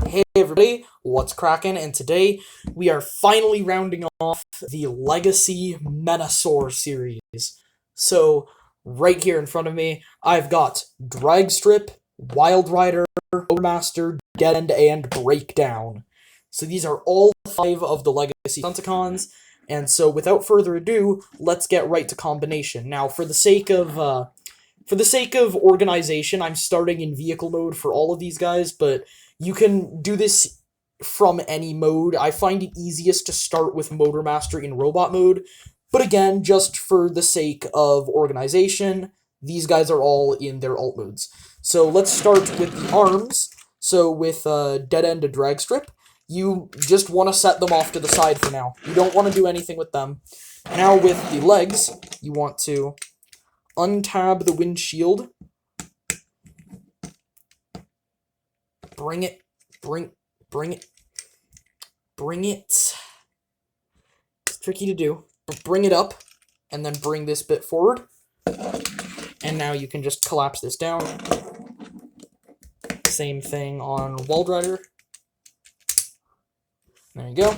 Hey everybody, what's cracking? And today we are finally rounding off the Legacy MENASOR series. So, right here in front of me, I've got Dragstrip, Wild Rider, Master, Dead End, and Breakdown. So these are all 5 of the Legacy Stunticons, and so without further ado, let's get right to combination. Now, for the sake of organization, I'm starting in vehicle mode for all of these guys, but you can do this from any mode. I find it easiest to start with Motormaster in robot mode, but again, just for the sake of organization, these guys are all in their alt modes. So let's start with the arms. So with Dead End and Dragstrip, you just want to set them off to the side for now. You don't want to do anything with them. Now with the legs, you want to untab the windshield. Bring it. It's tricky to do. But bring it up, and then bring this bit forward. And now you can just collapse this down. Same thing on Wild Rider. There you go.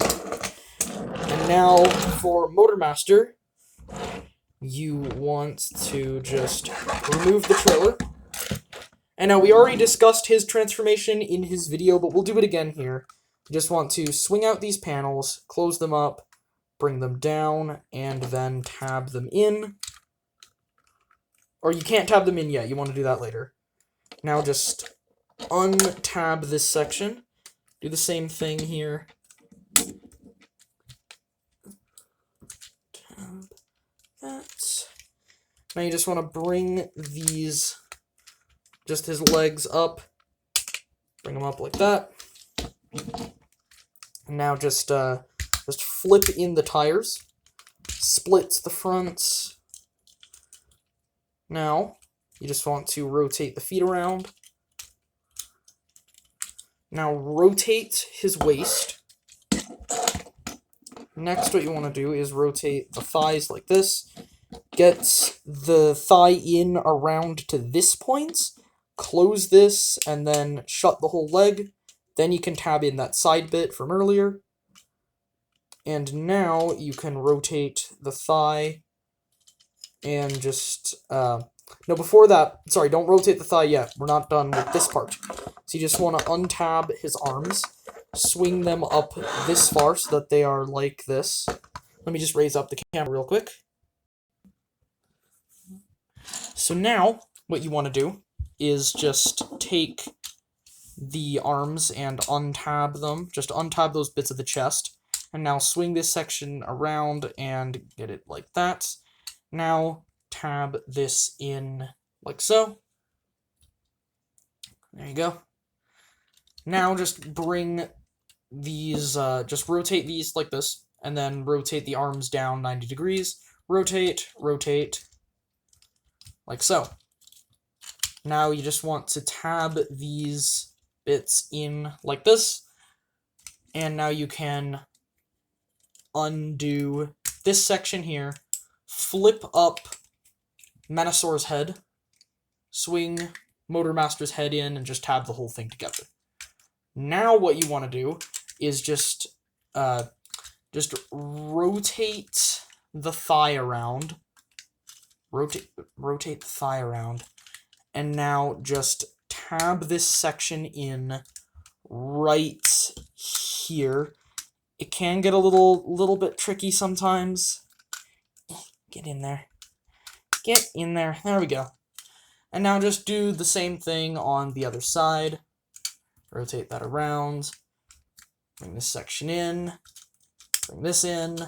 And now for Motormaster, you want to just remove the trailer. And now we already discussed his transformation in his video, but we'll do it again here. You just want to swing out these panels, close them up, bring them down, and then tab them in. Or you can't tab them in yet, you want to do that later. Now just untab this section. Do the same thing here. Tab that. Now you just want to bring these, just his legs up. Bring them up like that. And now just flip in the tires. Splits the fronts. Now, you just want to rotate the feet around. Now rotate his waist. Next, what you want to do is rotate the thighs like this. Get the thigh in around to this point. Close this, and then shut the whole leg. Then you can tab in that side bit from earlier. And now you can rotate the thigh and just, no, before that, sorry, don't rotate the thigh yet. We're not done with this part. So you just want to untab his arms, swing them up this far so that they are like this. Let me just raise up the camera real quick. So now, what you want to do is just take the arms and untab them. Just untab those bits of the chest. And now swing this section around and get it like that. Now tab this in like so. There you go. Now just bring these, just rotate these like this. And then rotate the arms down 90 degrees. Rotate, like so. Now you just want to tab these bits in like this. And now you can undo this section here. Flip up MENASOR's head. Swing Motormaster's head in and just tab the whole thing together. Now what you want to do is just rotate the thigh around. Rotate the thigh around. And now just tab this section in right here. It can get a little bit tricky sometimes. Get in there. Get in there. There we go. And now just do the same thing on the other side. Rotate that around. Bring this section in. Bring this in.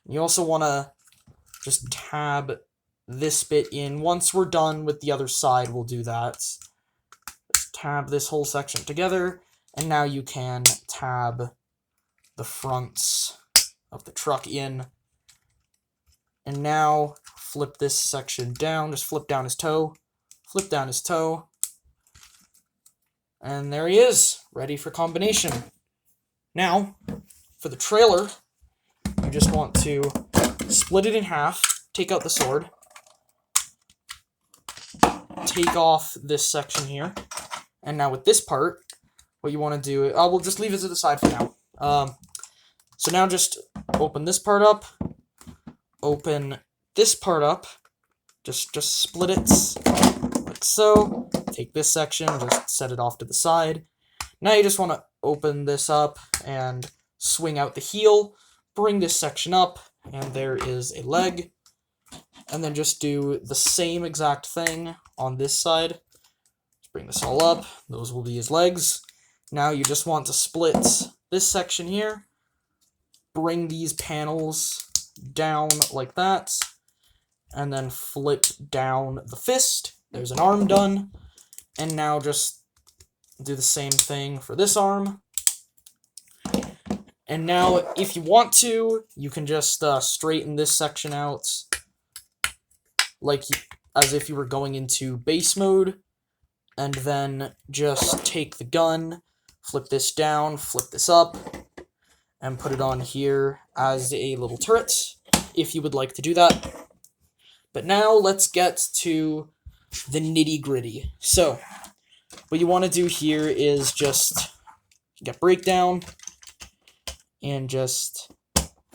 You also want to just tab this bit in. Once we're done with the other side, we'll do that. Just tab this whole section together, and now you can tab the fronts of the truck in. And now flip this section down. Just flip down his toe. Flip down his toe. And there he is, ready for combination. Now, for the trailer, you just want to split it in half, take out the sword, take off this section here, and now with this part, what you want to do, we'll just leave it to the side for now. So now just open this part up, open this part up, just split it like so, take this section, just set it off to the side. Now you just want to open this up and swing out the heel, bring this section up, and there is a leg. And then just do the same exact thing on this side. Just bring this all up, those will be his legs. Now you just want to split this section here, bring these panels down like that, and then flip down the fist. There's an arm done. And now just do the same thing for this arm. And now, if you want to, you can just straighten this section out, like as if you were going into base mode, and then just take the gun, flip this down, flip this up, and put it on here as a little turret, if you would like to do that. But now, let's get to the nitty-gritty. So, what you want to do here is just get breakdown, and just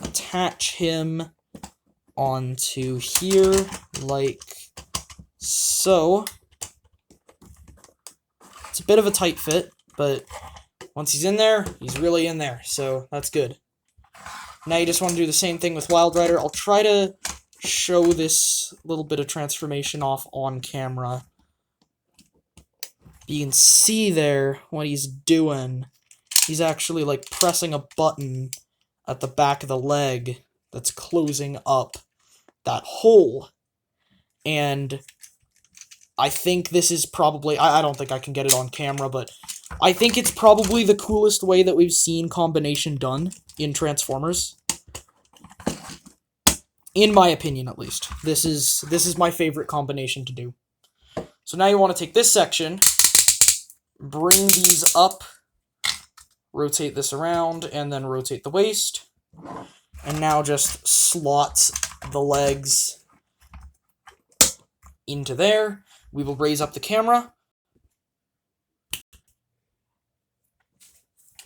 attach him onto here, like so. It's a bit of a tight fit, but once he's in there, he's really in there, so that's good. Now you just want to do the same thing with Wild Rider. I'll try to show this little bit of transformation off on camera. You can see there what he's doing. He's actually, like, pressing a button at the back of the leg that's closing up that hole. And I think this is probably... I don't think I can get it on camera, but I think it's probably the coolest way that we've seen combination done in Transformers. In my opinion, at least. This is my favorite combination to do. So now you want to take this section, bring these up, rotate this around, and then rotate the waist. And now just slot the legs into there. We will raise up the camera.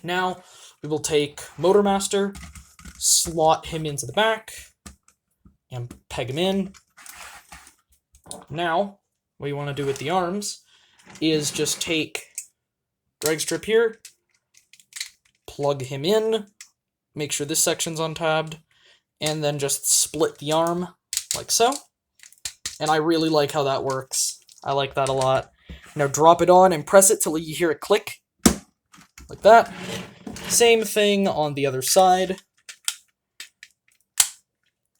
Now, we will take Motormaster, slot him into the back, and peg him in. Now, what you want to do with the arms is just take drag strip here, plug him in, make sure this section's untabbed, and then just split the arm like so. And I really like how that works. I like that a lot. Now drop it on and press it till you hear it click. Like that. Same thing on the other side.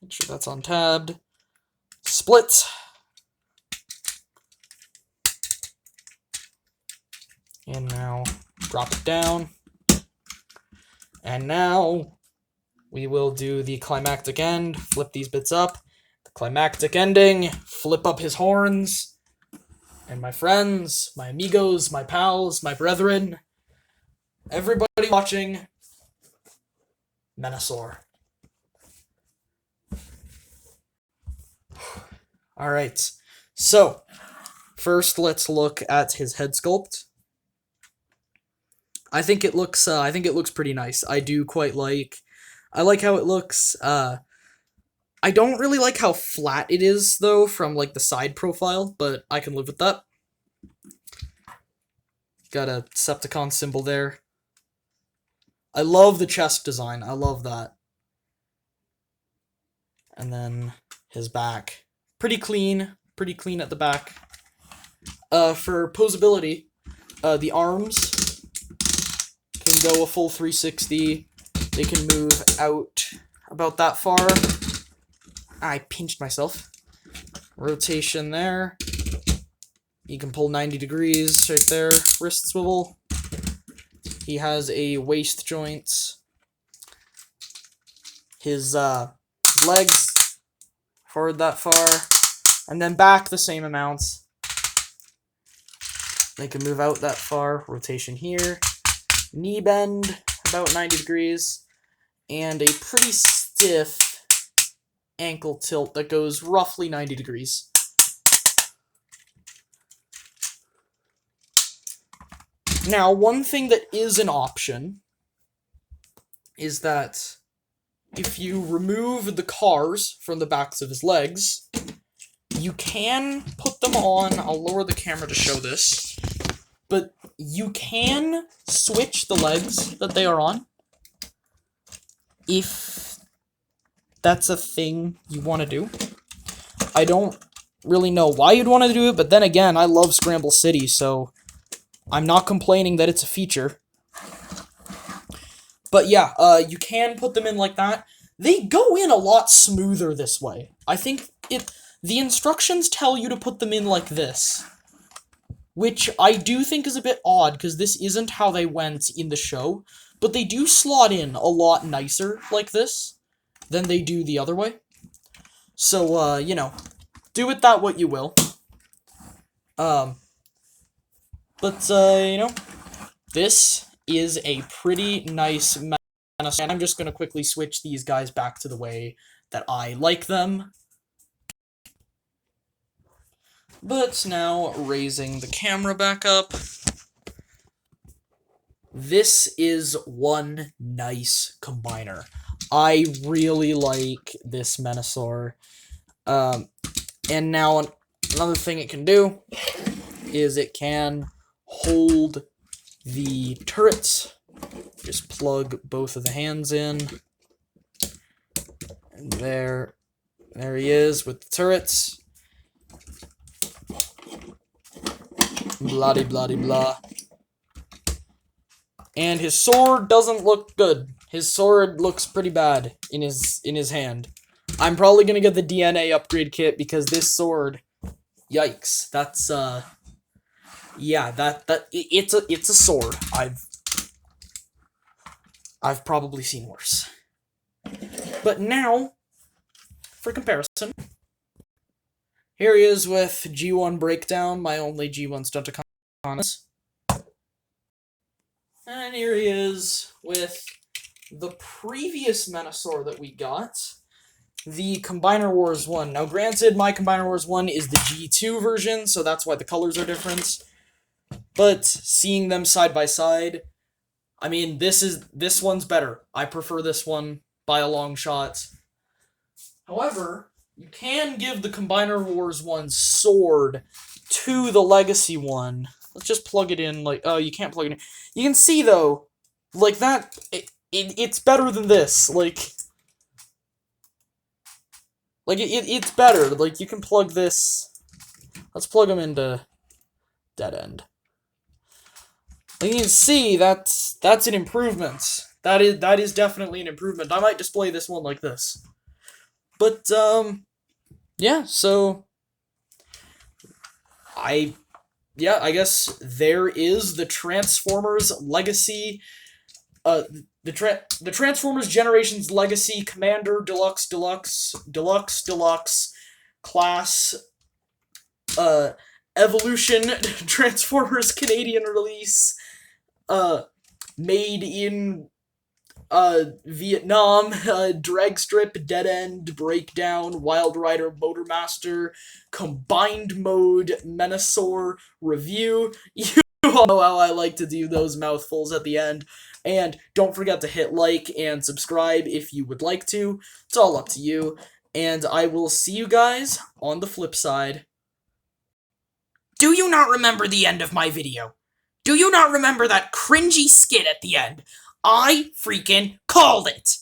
Make sure that's untabbed. Split. And now drop it down. And now we will do the climactic end, flip these bits up. The climactic ending, flip up his horns. And my friends, my amigos, my pals, my brethren, everybody watching, MENASOR. Alright, so first let's look at his head sculpt. I think it looks pretty nice. I do quite I like how it looks. I don't really like how flat it is, though, from, like, the side profile, but I can live with that. Got a Decepticon symbol there. I love the chest design. I love that. And then his back. Pretty clean at the back. For posability, the arms can go a full 360. They can move out about that far. I pinched myself. Rotation there. You can pull 90 degrees right there. Wrist swivel. He has a waist joint. His legs forward that far. And then back the same amounts. They can move out that far. Rotation here. Knee bend about 90 degrees. And a pretty stiff ankle tilt that goes roughly 90 degrees. Now, one thing that is an option is that if you remove the cars from the backs of his legs, you can put them on. I'll lower the camera to show this. But you can switch the legs that they are on if that's a thing you want to do. I don't really know why you'd want to do it, but then again, I love Scramble City, so I'm not complaining that it's a feature. But yeah, you can put them in like that. They go in a lot smoother this way. I think the instructions tell you to put them in like this, which I do think is a bit odd, because this isn't how they went in the show, but they do slot in a lot nicer like this than they do the other way. So, you know, do with that what you will. You know, this is a pretty nice MENASOR, and I'm just going to quickly switch these guys back to the way that I like them. But now, raising the camera back up, this is one nice combiner. I really like this MENASOR. And now, another thing it can do is it can hold the turrets. Just plug both of the hands in. And there he is with the turrets. Blah-de-blah-de-blah. And his sword doesn't look good. His sword looks pretty bad in his hand. I'm probably gonna get the DNA upgrade kit because this sword, yikes. That's yeah, it's a sword. I've probably seen worse. But now, for comparison, here he is with G1 Breakdown, my only G1 Stunticon. And here he is with the previous MENASOR that we got, the Combiner Wars 1. Now, granted, my Combiner Wars 1 is the G2 version, so that's why the colors are different. But seeing them side by side, I mean, this one's better. I prefer this one by a long shot. However, you can give the Combiner Wars 1 sword to the Legacy one. Let's just plug it in, like, oh, you can't plug it in. You can see, though, like, that, it's better than this, it's better, like, you can plug this, let's plug them into dead end. Like, you can see, that's an improvement. That is definitely an improvement. I might display this one like this. But, yeah, so, I guess there is the Transformers Legacy, the Transformers Generations Legacy Commander Deluxe Class, Evolution Transformers Canadian release, made in, Vietnam, Drag Strip, Dead End, Breakdown, Wild Rider, Motormaster, Combined Mode, MENASOR review. You all know how I like to do those mouthfuls at the end. And don't forget to hit like and subscribe if you would like to. It's all up to you. And I will see you guys on the flip side. Do you not remember the end of my video? Do you not remember that cringy skit at the end? I freaking called it!